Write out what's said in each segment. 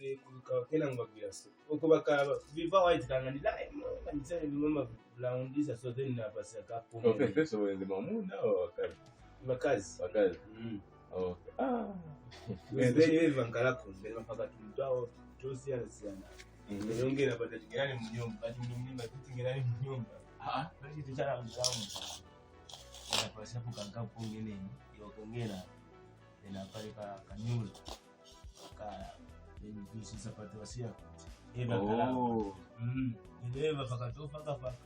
de kena ngwabiaso okobaka viva white kangandila kanisa mama laundisa so then na pasa ka pombe okay first of all the mamuna or makazi okay then you vankala kumbe mapaka tumtao tosi anasiana nyongera bata tingirani munyumba ati mnyumba tingirani munyumba bali tichara mzamu na pasa kukanga pombe nini yokongera na pale pa kanyulo ka ni juice zapata wasia eba kala eba pakatofa paka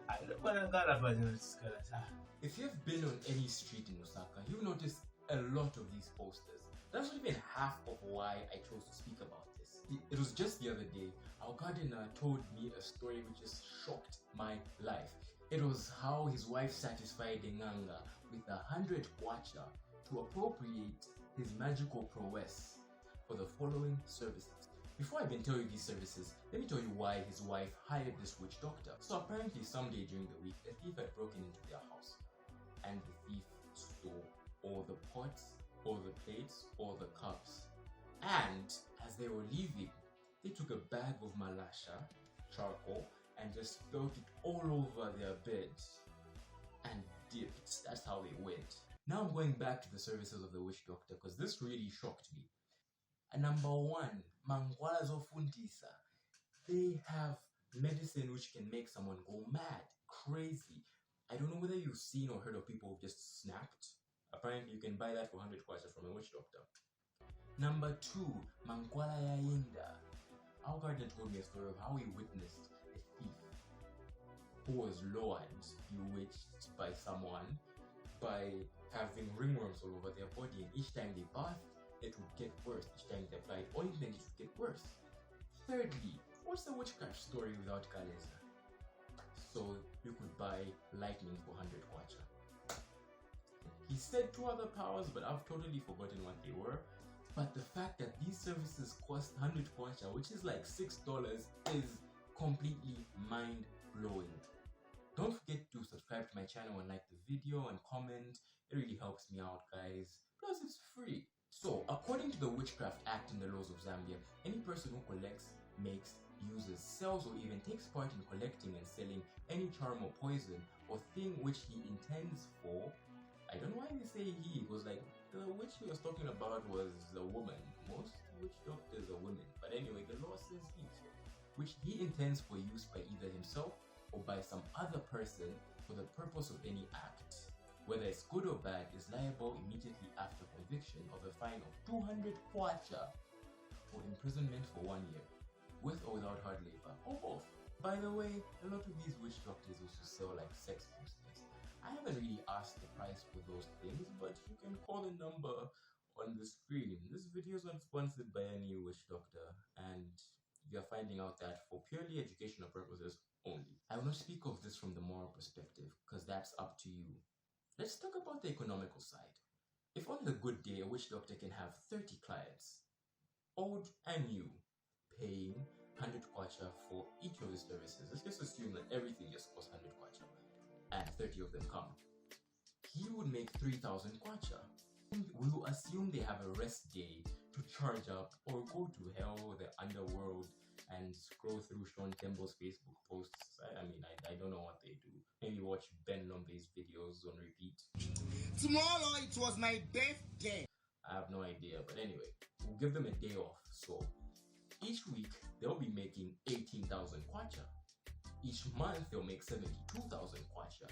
alikuwa ngala bana sikala sa. If you've been on any street in Lusaka, you've noticed a lot of these posters. That's not even half of why I chose to speak about this. It was just the other day, our gardener told me a story which just shocked my life. It was how his wife satisfied Nganga with 100 kwacha to appropriate his magical prowess for the following services. Before I even tell you these services, let me tell you why his wife hired this witch doctor. So apparently someday during the week, a thief had broken into their house. And the thief stole all the pots, all the plates, all the cups. And as they were leaving, they took a bag of malasha, charcoal, and just spilled it all over their beds and dipped. That's how they went. Now I'm going back to the services of the witch doctor because this really shocked me. And number one, mangwala zofundisa. They have medicine which can make someone go mad, crazy. I don't know whether you've seen or heard of people who've just snapped. Apparently you can buy that for 100 kwacha from a witch doctor. Number two, mangwala ya yinda. Our gardener told me a story of how he witnessed a thief who was lured, bewitched by someone by having ringworms all over their body, and each time they bathed, it would get worse. Each time they applied ointment, it would get worse. Thirdly, what's the witchcraft story without Kaleza? So you could buy lightning for 100 kwacha. He said two other powers, but I've totally forgotten what they were. But the fact that these services cost 100 kwacha, which is like $6, is completely mind-blowing. Don't forget to subscribe to my channel and like the video and comment. It really helps me out, guys. Plus, it's free. So, according to the Witchcraft Act and the laws of Zambia, any person who collects, makes, uses, sells, or even takes part in collecting and selling any charm or poison or thing which he intends for, I don't know why they say he, because like the witch he was talking about was a woman. Most witch doctors are women, but anyway, the law says he, which he intends for use by either himself or by some other person for the purpose of any act, whether it's good or bad, is liable immediately after conviction of a fine of 200 kwacha or imprisonment for 1 year, with or without hard labor, or both. By the way, a lot of these witch doctors also sell like sex boosters. I haven't really asked the price for those things, but you can call the number on the screen. This video is not sponsored by any witch doctor, and you're finding out that for purely educational purposes only. I will not speak of this from the moral perspective, because that's up to you. Let's talk about the economical side. If on a good day, a witch doctor can have 30 clients, old and new, paying 100 kwacha for each of the services. Let's just assume that everything just costs 100 kwacha, and 30 of them come. He would make 3,000 kwacha. We will assume they have a rest day to charge up or go to hell or the underworld and scroll through Sean Temple's Facebook posts. I mean, I don't know what they do. Maybe watch Ben Lombe's videos on repeat. Tomorrow it was my birthday. I have no idea, but anyway, we'll give them a day off. So each week they'll be making 18,000 kwacha. Each month they'll make 72,000 kwacha,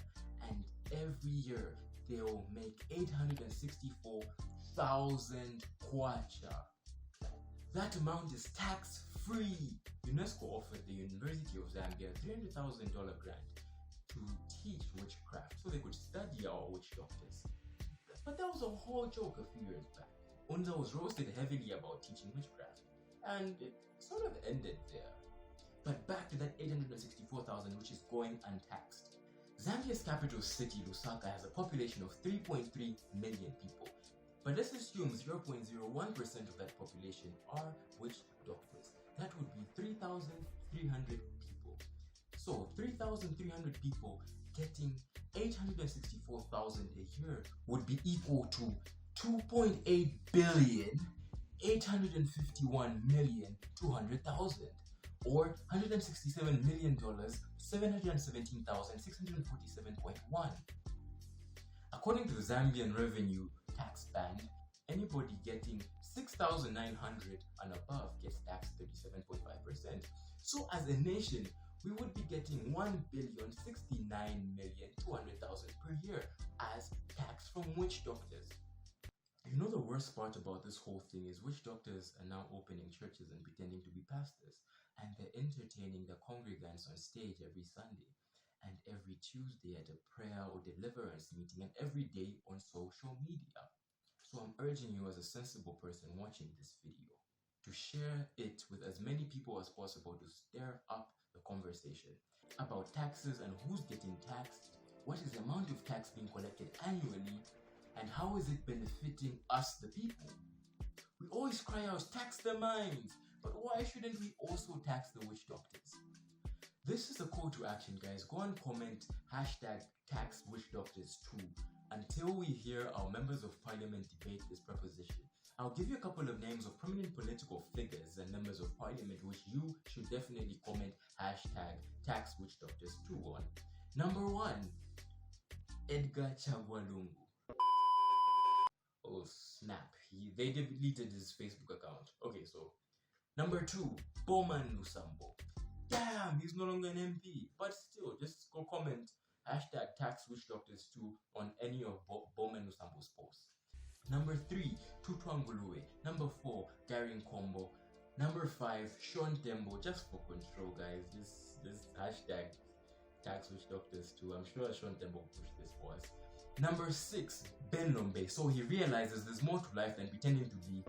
and every year they'll make 864,000 kwacha. That amount is tax-free. UNESCO offered the University of Zambia a $300,000 grant to teach witchcraft so they could study our witch doctors. But that was a whole joke a few years back. Unza was roasted heavily about teaching witchcraft, and it sort of ended there. But back to that 864,000 which is going untaxed. Zambia's capital city, Lusaka, has a population of 3.3 million people. But let's assume 0.01% of that population are witch doctors. That would be 3,300 people. So 3,300 people getting 864,000 a year would be equal to 2.8 billion $851,200,000, or $167 million, 717,647.1. According to the Zambian Revenue Tax Band, anybody getting 6,900 and above gets taxed 37.5%. So as a nation, we would be getting 1,069,200,000 per year as tax from witch doctors. You know, the worst part about this whole thing is witch doctors are now opening churches and pretending to be pastors, and they're entertaining the congregants on stage every Sunday and every Tuesday at a prayer or deliverance meeting, and every day on social media. So I'm urging you as a sensible person watching this video to share it with as many people as possible to stir up the conversation about taxes and who's getting taxed, what is the amount of tax being collected annually, and how is it benefiting us, the people. We always cry out, tax the mines, but why shouldn't we also tax the witch doctors? This is a call to action, guys. Go and comment #TaxWitchDoctors2 until we hear our members of parliament debate this proposition. I'll give you a couple of names of prominent political figures and members of parliament which you should definitely comment #TaxWitchDoctors2 on. Number 1, Edgar Chagwalungu. Oh snap, they deleted his Facebook account. Okay, so number 2, Bowman Lusambo. Damn, he's no longer an MP, but still, just go comment #TaxWitchDoctors2 on any of Bowman Lusambo's posts. Number 3, Tutwangulue. Number 4, Gary Nkombo. Number 5, Sean Tembo. Just for control, guys. This #TaxWitchDoctors2. I'm sure Sean Tembo pushed this for us. Number 6, Ben Lombe. So he realizes there's more to life than pretending to be